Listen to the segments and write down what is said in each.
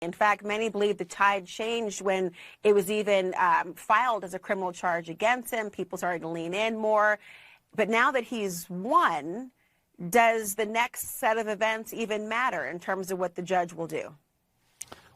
In fact, many believe the tide changed when it was even filed as a criminal charge against him. People started to lean in more. But now that he's won, does the next set of events even matter in terms of what the judge will do?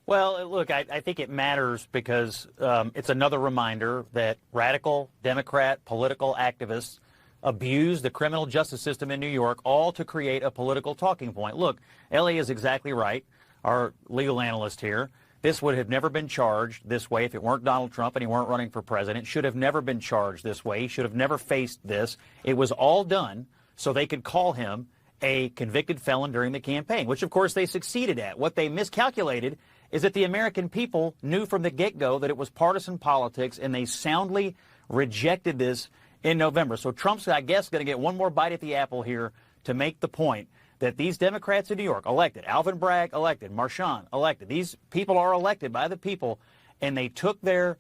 Well, look, I think it matters because it's another reminder that radical Democrat political activists abuse the criminal justice system in New York, all to create a political talking point. Look, Ellie is exactly right, our legal analyst here. This would have never been charged this way if it weren't Donald Trump and he weren't running for president. Should have never been charged this way. He should have never faced this. It was all done so they could call him a convicted felon during the campaign, which, of course, they succeeded at. What they miscalculated is that the American people knew from the get-go that it was partisan politics, and they soundly rejected this in November. So Trump's, I guess, going to get one more bite at the apple here to make the point that these Democrats in New York elected, Alvin Bragg elected, Marchand elected, these people are elected by the people, and they took their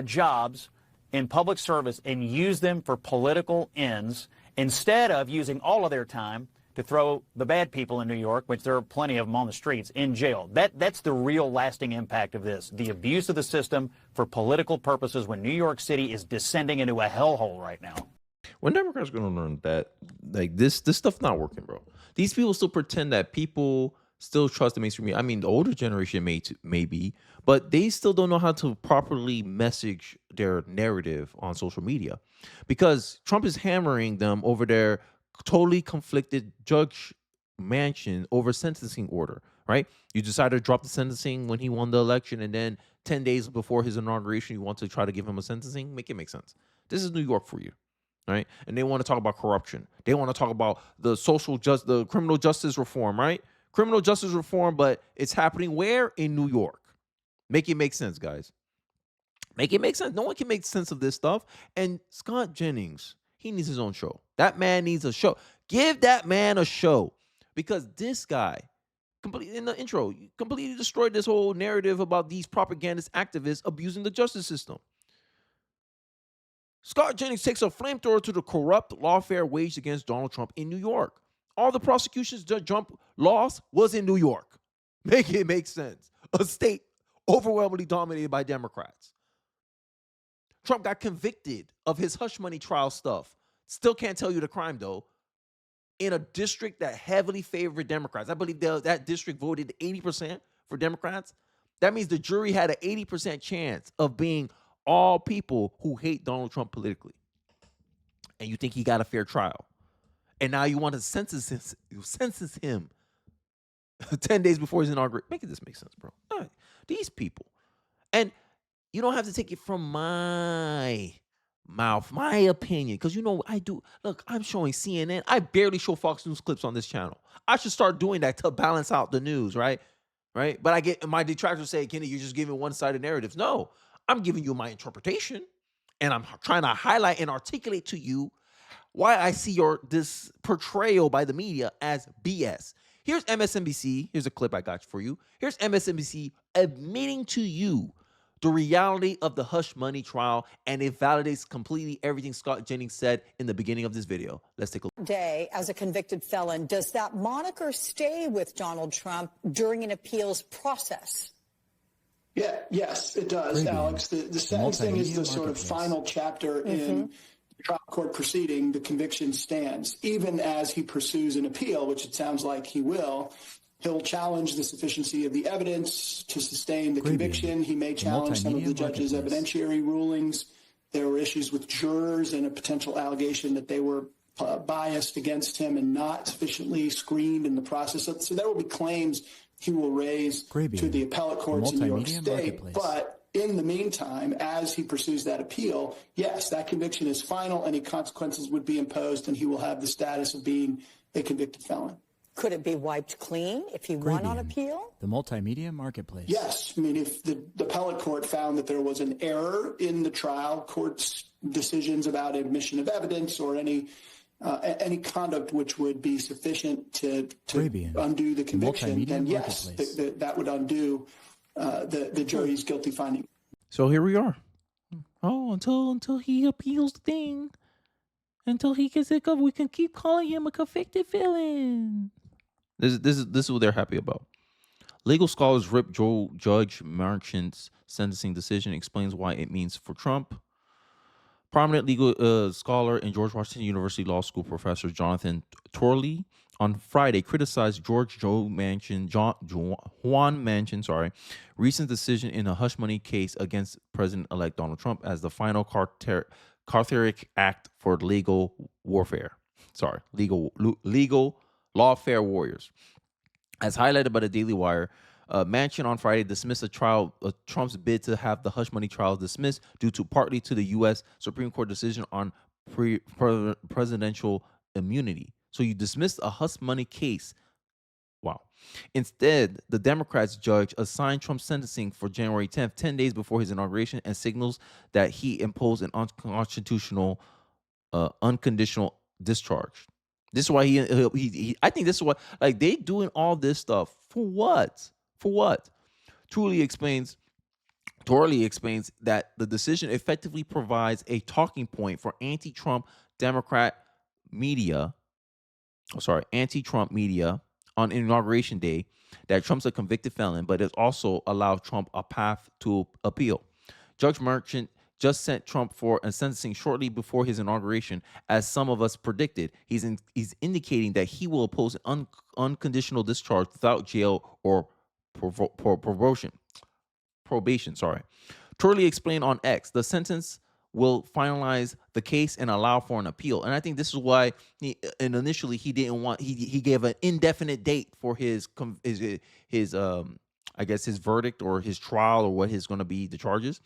jobs in public service and used them for political ends instead of using all of their time to throw the bad people in New York, which there are plenty of them on the streets, in jail. That's the real lasting impact of this, the abuse of the system for political purposes when New York City is descending into a hellhole right now. When Democrats are going to learn that, like, this stuff's not working, bro. These people still pretend that people still trust the mainstream media. I mean, the older generation may be, but they still don't know how to properly message their narrative on social media because Trump is hammering them over their totally conflicted judge mansion over sentencing order, right? You decided to drop the sentencing when he won the election, and then 10 days before his inauguration, you want to try to give him a sentencing? Make it make sense. This is New York for you, right? And they want to talk about corruption. They want to talk about the the criminal justice reform, right? Criminal justice reform, but it's happening where? In New York. Make it make sense, guys. Make it make sense. No one can make sense of this stuff. And Scott Jennings, he needs his own show. That man needs a show. Give that man a show. Because this guy, in the intro, completely destroyed this whole narrative about these propagandist activists abusing the justice system. Scott Jennings takes a flamethrower to the corrupt lawfare waged against Donald Trump in New York. All the prosecutions Judge Trump lost was in New York. Make it make sense. A state overwhelmingly dominated by Democrats. Trump got convicted of his hush money trial stuff. Still can't tell you the crime, though. In a district that heavily favored Democrats. I believe that district voted 80% for Democrats. That means the jury had an 80% chance of being all people who hate Donald Trump politically. And you think he got a fair trial. And now you want to census him 10 days before his inauguration. Make this make sense, bro. All right. These people. And you don't have to take it from my mouth, my opinion, because you know I do. Look, I'm showing CNN. I barely show Fox News clips on this channel. I should start doing that to balance out the news, right? Right? But I get my detractors say, Kenny, you're just giving one-sided narratives. No, I'm giving you my interpretation, and I'm trying to highlight and articulate to you why I see this portrayal by the media as BS. Here's MSNBC. Here's a clip I got for you. Here's MSNBC admitting to you the reality of the hush money trial, and it validates completely everything Scott Jennings said in the beginning of this video. Let's take a look. Day as a convicted felon, does that moniker stay with Donald Trump during an appeals process? Yes, it does, Alex. The sentencing is the sort of final chapter in the trial court proceeding. The conviction stands, even as he pursues an appeal, which it sounds like he will. He'll challenge the sufficiency of the evidence to sustain the conviction. He may challenge some of the judge's evidentiary rulings. There were issues with jurors and a potential allegation that they were biased against him and not sufficiently screened in the process. So there will be claims he will raise to the appellate courts in New York State. But in the meantime, as he pursues that appeal, yes, that conviction is final. Any consequences would be imposed, and he will have the status of being a convicted felon. Could it be wiped clean if he won on appeal? The multimedia marketplace. Yes. I mean, if the appellate court found that there was an error in the trial court's decisions about admission of evidence or any conduct which would be sufficient to undo the conviction, then yes, that would undo the jury's guilty finding. So here we are. Oh, until he appeals the thing. Until he gets it covered, we can keep calling him a convicted felon. This is what they're happy about. Legal scholars rip Judge Merchant's sentencing decision, explains why it means for Trump. Prominent legal scholar and George Washington University Law School professor Jonathan Torley on Friday criticized Juan Manchin, recent decision in a hush money case against President-elect Donald Trump as the final Cartheric act for legal lawfare warriors. As highlighted by the Daily Wire, Manchin on Friday dismissed Trump's bid to have the hush money trials dismissed due to partly to the U.S. Supreme Court decision on presidential immunity. So you dismissed a hush money case. Wow. Instead, the Democrats judge assigned Trump's sentencing for January 10th, 10 days before his inauguration, and signals that he imposed an unconstitutional, unconditional discharge. This is why he I think this is what, like, they doing all this stuff for what? For what? Torley explains that the decision effectively provides a talking point for anti-Trump media on Inauguration Day that Trump's a convicted felon, but it also allowed Trump a path to appeal. Judge Merchant just sent Trump for a sentencing shortly before his inauguration, as some of us predicted. He's indicating that he will oppose an unconditional discharge without jail or probation. Turley explained on X, the sentence will finalize the case and allow for an appeal. And I think this is why initially he didn't want, he gave an indefinite date for his I guess his verdict or his trial or what is going to be the charges,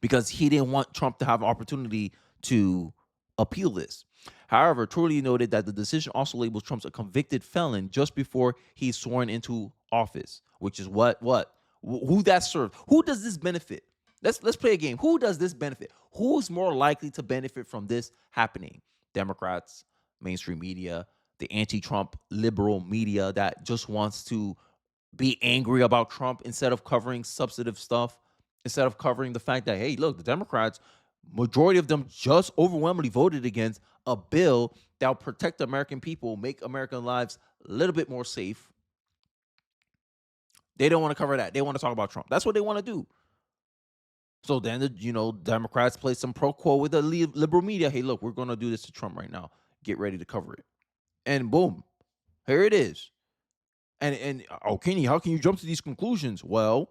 because he didn't want Trump to have an opportunity to appeal this. However, Turley noted that the decision also labels Trump a convicted felon just before he's sworn into office, which is who that serves. Who does this benefit? Let's play a game. Who does this benefit? Who's more likely to benefit from this happening? Democrats, mainstream media, the anti-Trump liberal media that just wants to be angry about Trump instead of covering substantive stuff, instead of covering the fact that, hey, look, the Democrats, majority of them just overwhelmingly voted against a bill that will protect the American people, make American lives a little bit more safe. They don't want to cover that. They want to talk about Trump. That's what they want to do. So then, Democrats play some pro quo with the liberal media. Hey, look, we're going to do this to Trump right now. Get ready to cover it. And boom, here it is. And Kenny, how can you jump to these conclusions? Well,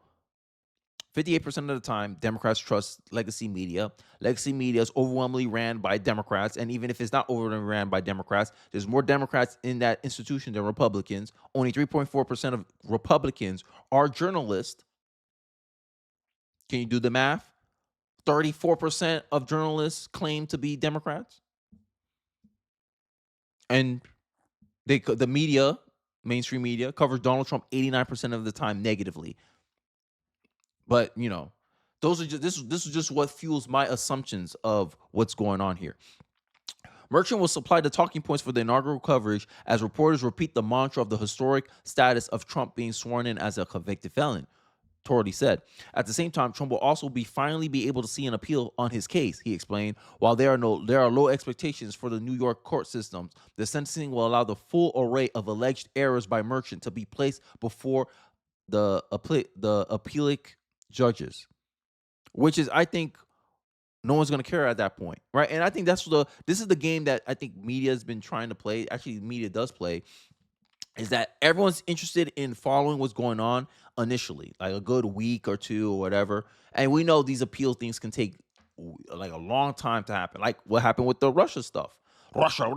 58% of the time, Democrats trust legacy media. Legacy media is overwhelmingly ran by Democrats. And even if it's not overwhelmingly ran by Democrats, there's more Democrats in that institution than Republicans. Only 3.4% of Republicans are journalists. Can you do the math? 34% of journalists claim to be Democrats. And the media, mainstream media, covers Donald Trump 89% of the time negatively. But, this is just what fuels my assumptions of what's going on here. Merchant will supply the talking points for the inaugural coverage as reporters repeat the mantra of the historic status of Trump being sworn in as a convicted felon, Torley said. At the same time, Trump will also finally be able to see an appeal on his case, he explained. While there are low expectations for the New York court systems, the sentencing will allow the full array of alleged errors by Merchant to be placed before the appellate judges, which is, I think, no one's going to care at that point, right? And I think this is the game that I think media has been trying to play. Actually, media does play, is that everyone's interested in following what's going on initially, like a good week or two or whatever. And we know these appeal things can take like a long time to happen, like what happened with the Russia stuff. Russia.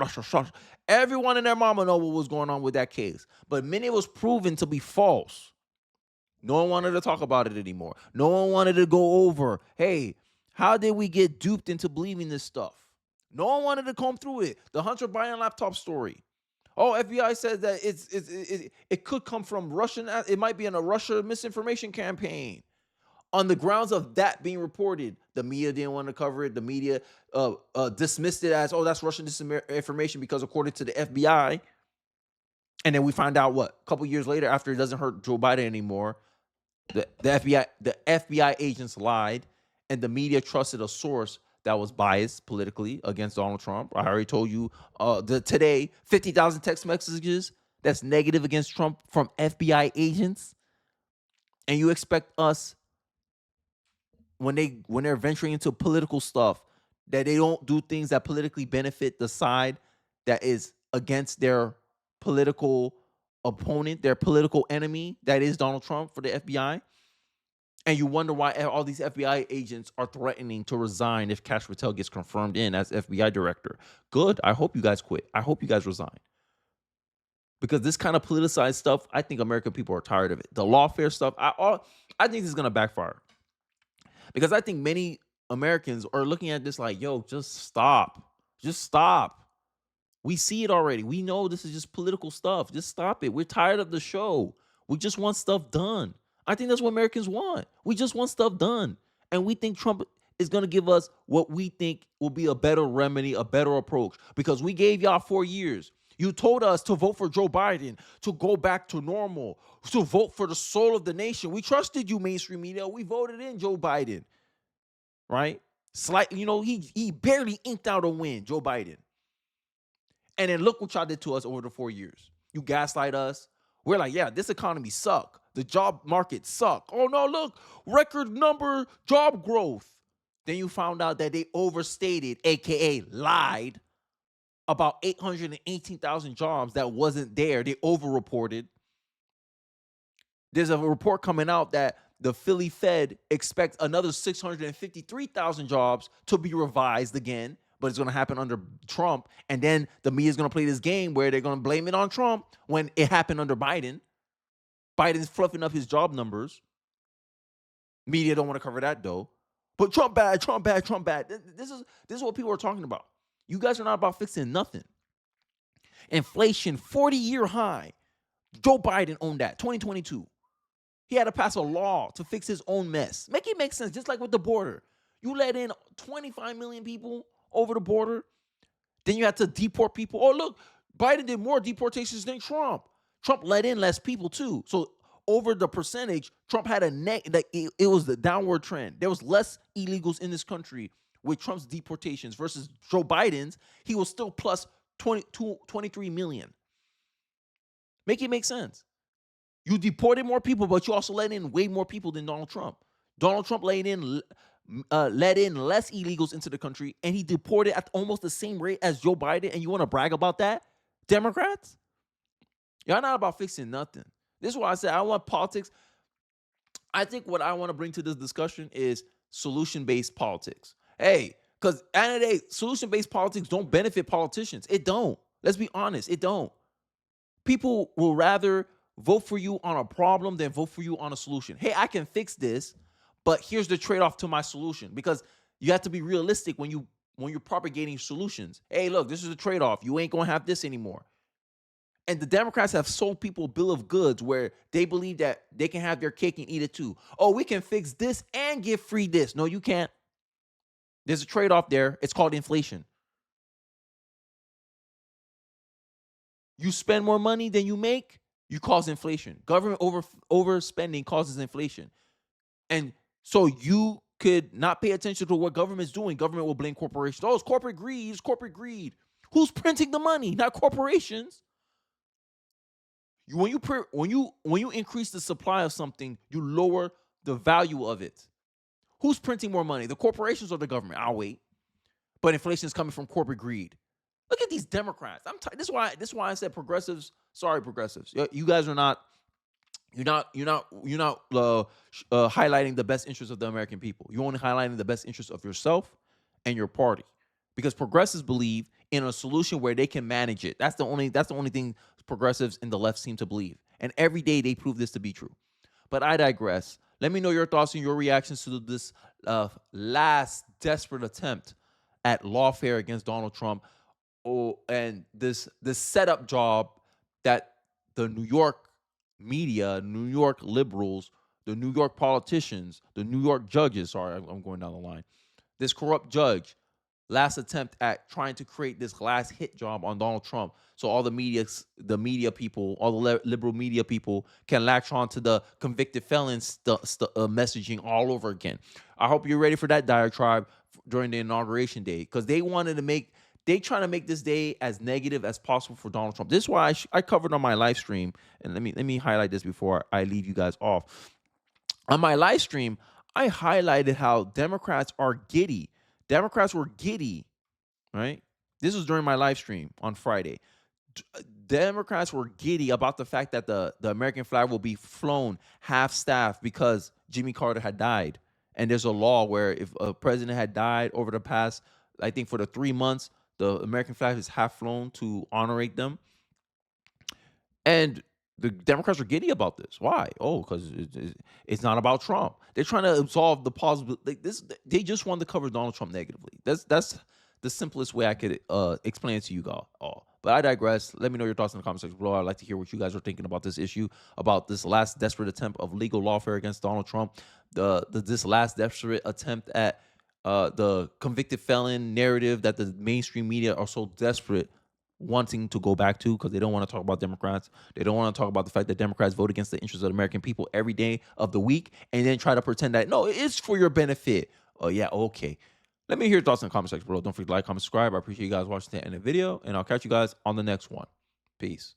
Everyone and their mama know what was going on with that case. But many was proven to be false. No one wanted to talk about it anymore. No one wanted to go over, hey, how did we get duped into believing this stuff? No one wanted to comb through it. The Hunter Biden laptop story. Oh, FBI says that it could come from Russian. It might be in a Russia misinformation campaign. On the grounds of that being reported, the media didn't want to cover it. The media dismissed it as, oh, that's Russian disinformation because according to the FBI. And then we find out a couple years later, after it doesn't hurt Joe Biden anymore, the FBI agents lied, and the media trusted a source that was biased politically against Donald Trump. I already told you today, 50,000 text messages that's negative against Trump from FBI agents, and you expect us, when they're venturing into political stuff, that they don't do things that politically benefit the side that is against their political opponent, their political enemy, that is Donald Trump, for the FBI. And you wonder why all these FBI agents are threatening to resign if Kash Patel gets confirmed in as FBI director. Good. I hope you guys quit. I hope you guys resign. Because this kind of politicized stuff, I think American people are tired of it. The lawfare stuff, I think this is going to backfire. Because I think many Americans are looking at this like, yo, just stop. Just stop. We see it already. We know this is just political stuff. Just stop it. We're tired of the show. We just want stuff done. I think that's what Americans want. We just want stuff done. And we think Trump is going to give us what we think will be a better remedy, a better approach. Because we gave y'all 4 years. You told us to vote for Joe Biden, to go back to normal, to vote for the soul of the nation. We trusted you, mainstream media. We voted in Joe Biden, right? He barely inked out a win, Joe Biden. And then look what y'all did to us over the 4 years. You gaslight us. We're like, yeah, this economy suck. The job market suck. Oh, no, look, record number job growth. Then you found out that they overstated, a.k.a. lied, about 818,000 jobs that wasn't there. They overreported. There's a report coming out that the Philly Fed expects another 653,000 jobs to be revised again, but it's going to happen under Trump. And then the media is going to play this game where they're going to blame it on Trump when it happened under Biden. Biden's fluffing up his job numbers. Media don't want to cover that, though. But Trump bad, Trump bad, Trump bad. This is what people are talking about. You guys are not about fixing nothing. Inflation, 40-year high. Joe Biden owned that, 2022. He had to pass a law to fix his own mess. Make it make sense, just like with the border. You let in 25 million people over the border. Then you had to deport people. Oh, look, Biden did more deportations than Trump. Trump let in less people, too. So over the percentage, Trump had it was the downward trend. There was less illegals in this country with Trump's deportations versus Joe Biden's. He was still plus 23 million. Make it make sense. You deported more people, but you also let in way more people than Donald Trump. Donald Trump let in less illegals into the country, and he deported at almost the same rate as Joe Biden, and you want to brag about that? Democrats? Y'all not about fixing nothing. This is why I said I want politics. I think what I want to bring to this discussion is solution-based politics. Hey, because at the end of the day, solution-based politics don't benefit politicians. It don't. Let's be honest. It don't. People will rather vote for you on a problem than vote for you on a solution. Hey, I can fix this, but here's the trade-off to my solution. Because you have to be realistic when you're propagating solutions. Hey, look, this is a trade-off. You ain't going to have this anymore. And the Democrats have sold people a bill of goods where they believe that they can have their cake and eat it too. Oh, we can fix this and give free this. No, you can't. There's a trade-off there. It's called inflation. You spend more money than you make, you cause inflation. Government overspending causes inflation. And so you could not pay attention to what government's doing. Government will blame corporations. Oh, it's corporate greed. It's corporate greed. Who's printing the money? Not corporations. When you increase the supply of something, you lower the value of it. Who's printing more money? The corporations or the government? I'll wait. But inflation is coming from corporate greed. Look at these Democrats. This is why I said progressives. Sorry, progressives. You guys are not. You're not highlighting the best interests of the American people. You're only highlighting the best interests of yourself and your party. Because progressives believe in a solution where they can manage it. That's the only thing progressives and the left seem to believe. And every day they prove this to be true. But I digress. Let me know your thoughts and your reactions to this last desperate attempt at lawfare against Donald Trump. And this setup job that the New York media, New York liberals, the New York politicians, the New York judges, sorry, I'm going down the line. This corrupt judge, last attempt at trying to create this last hit job on Donald Trump. So all the media people, all the liberal media people can latch on to the convicted felons messaging all over again. I hope you're ready for that diatribe during the inauguration day, because they wanted to make they trying to make this day as negative as possible for Donald Trump. This is why I covered on my live stream, and let me highlight this before I leave you guys off. On my live stream, I highlighted how Democrats are giddy. Democrats were giddy, right? This was during my live stream on Friday. Democrats were giddy about the fact that the American flag will be flown half-staff because Jimmy Carter had died. And there's a law where if a president had died over the past, I think for the 3 months, the American flag is half flown to honorate them. And the Democrats are giddy about this. Why? Oh, because it's not about Trump. They're trying to absolve the possibility. They just want to cover Donald Trump negatively. That's the simplest way I could explain it to you all. But I digress. Let me know your thoughts in the comment section below. I'd like to hear what you guys are thinking about this issue, about this last desperate attempt of legal lawfare against Donald Trump, this last desperate attempt at the convicted felon narrative that the mainstream media are so desperate wanting to go back to because they don't want to talk about Democrats. They don't want to talk about the fact that Democrats vote against the interests of the American people every day of the week and then try to pretend that, no, it's for your benefit. Oh, yeah, okay. Let me hear your thoughts in the comment section below. Don't forget to like, comment, subscribe. I appreciate you guys watching the end of the video, and I'll catch you guys on the next one. Peace.